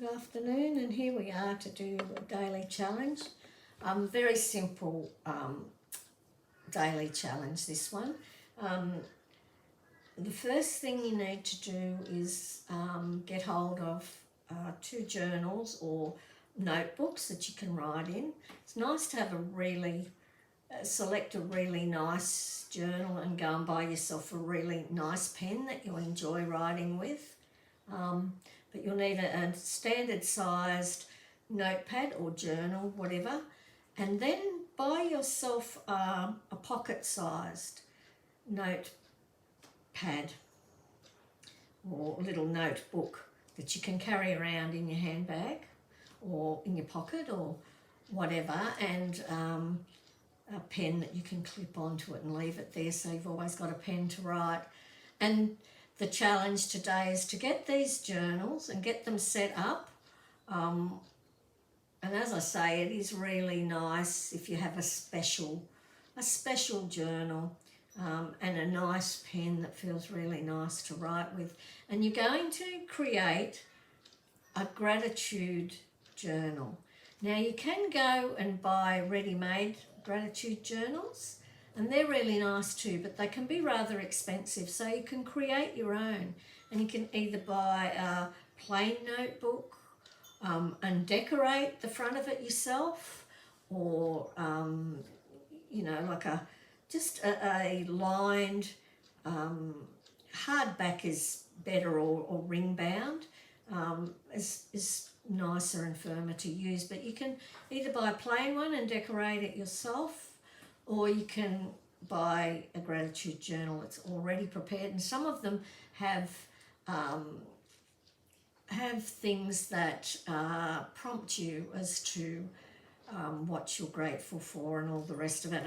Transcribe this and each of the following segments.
Good afternoon, and here we are to do a daily challenge. Very simple daily challenge, this one. The first thing you need to do is get hold of 2 journals or notebooks that you can write in. It's nice to have select a really nice journal and go and buy yourself a really nice pen that you enjoy writing with. But you'll need a standard sized notepad or journal, whatever, and then buy yourself a pocket sized notepad or little notebook that you can carry around in your handbag or in your pocket or whatever, and a pen that you can clip onto it and leave it there, so you've always got a pen to write. And the challenge today is to get these journals and get them set up. And as I say, it is really nice if you have a special journal and a nice pen that feels really nice to write with. And you're going to create a gratitude journal. Now you can go and buy ready-made gratitude journals, and they're really nice too, but they can be rather expensive, so you can create your own. And you can either buy a plain notebook and decorate the front of it yourself, or like a lined hardback is better, or ring bound is nicer and firmer to use. But you can either buy a plain one and decorate it yourself, or you can buy a gratitude journal that's already prepared. And some of them have things that prompt you as to what you're grateful for and all the rest of it,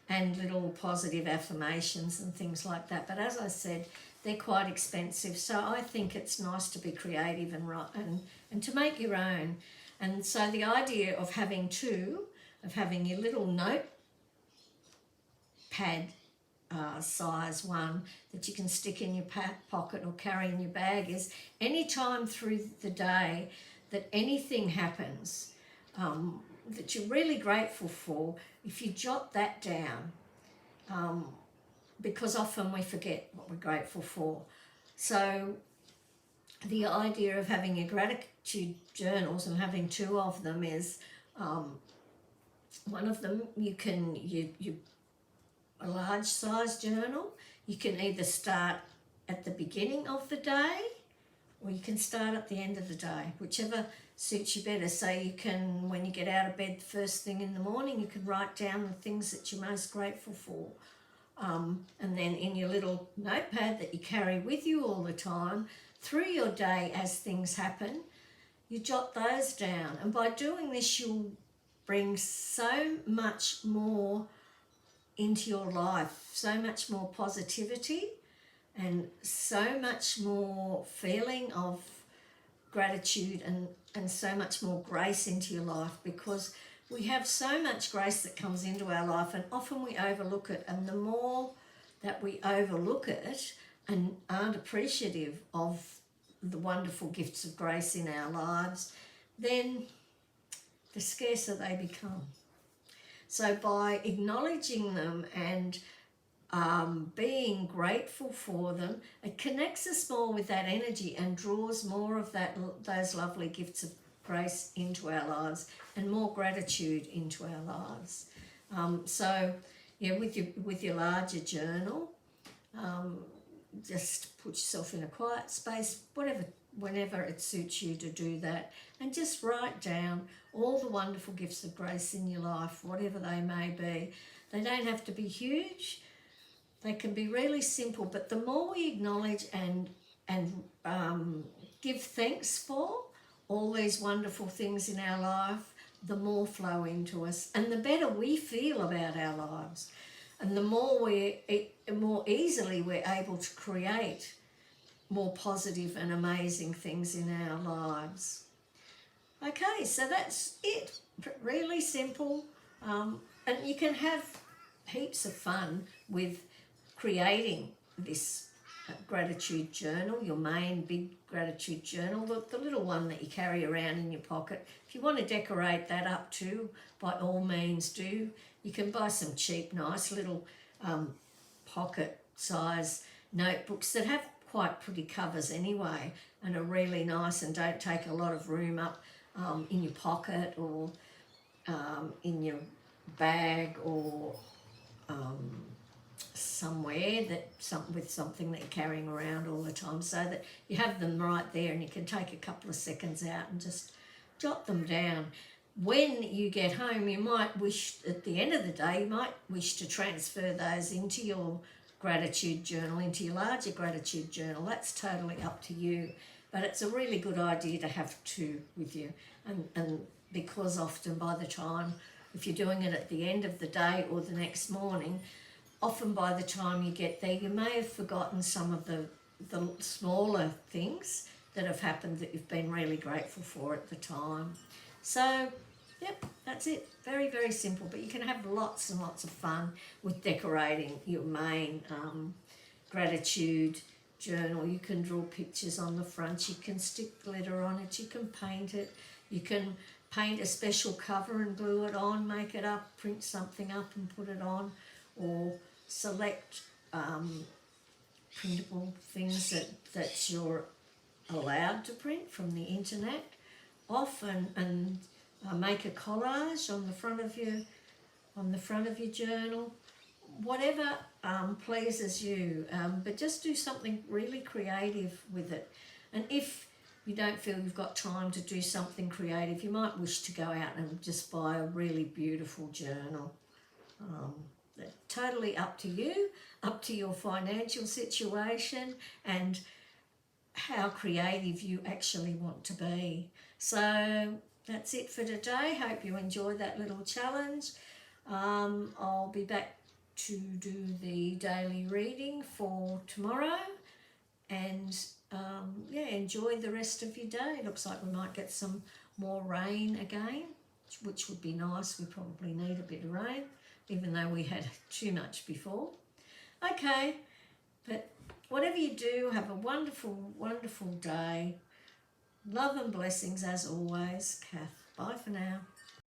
and little positive affirmations and things like that. But as I said, they're quite expensive, so I think it's nice to be creative and to make your own. And so the idea of having your little notepad size one that you can stick in your pocket or carry in your bag is any time through the day that anything happens that you're really grateful for, if you jot that down, because often we forget what we're grateful for. So the idea of having your gratitude journals and having 2 of them is one of them you a large size journal. You can either start at the beginning of the day, or you can start at the end of the day, whichever suits you better. So you can, when you get out of bed first thing in the morning, you can write down the things that you're most grateful for. And then in your little notepad that you carry with you all the time, through your day as things happen, you jot those down. And by doing this, you'll bring so much more into your life, so much more positivity and so much more feeling of gratitude and so much more grace into your life, because we have so much grace that comes into our life, and often we overlook it. And the more that we overlook it and aren't appreciative of the wonderful gifts of grace in our lives, then the scarcer they become. So by acknowledging them and being grateful for them, it connects us more with that energy and draws more of those lovely gifts of grace into our lives and more gratitude into our lives. With your larger journal, just put yourself in a quiet space, whenever it suits you to do that, and just write down all the wonderful gifts of grace in your life, whatever they may be. They don't have to be huge. They can be really simple, but the more we acknowledge and give thanks for all these wonderful things in our life, the more flow into us, and the better we feel about our lives, and the more easily we're able to create more positive and amazing things in our lives. Okay, so that's it. Really simple, and you can have heaps of fun with creating this gratitude journal, your main big gratitude journal, the little one that you carry around in your pocket. If you want to decorate that up too, by all means do. You can buy some cheap, nice little pocket size notebooks that have quite pretty covers anyway and are really nice and don't take a lot of room up in your pocket or in your bag or somewhere with something that you're carrying around all the time, so that you have them right there and you can take a couple of seconds out and just jot them down. When you get home, you might wish, at the end of the day, you might wish to transfer those into your gratitude journal, into your larger gratitude journal. That's totally up to you, but it's a really good idea to have two with you, and because often by the time, if you're doing it at the end of the day or the next morning, often by the time you get there, you may have forgotten some of the smaller things that have happened that you've been really grateful for at the time. So, yep, that's it. Very, very simple, but you can have lots and lots of fun with decorating your main gratitude journal. You can draw pictures on the front, you can stick glitter on it, you can paint it, you can paint a special cover and glue it on, make it up, print something up and put it on, or select printable things that you're allowed to print from the internet off, and make a collage on the front of your journal. Whatever pleases you, but just do something really creative with it. And if you don't feel you've got time to do something creative, you might wish to go out and just buy a really beautiful journal. Totally up to you, up to your financial situation and how creative you actually want to be. So that's it for today. Hope you enjoyed that little challenge. I'll be back to do the daily reading for tomorrow, and enjoy the rest of your day. Looks like we might get some more rain again, which would be nice. We probably need a bit of rain, even though we had too much before. Okay, but whatever you do, have a wonderful, wonderful day. Love and blessings as always, Kath. Bye for now.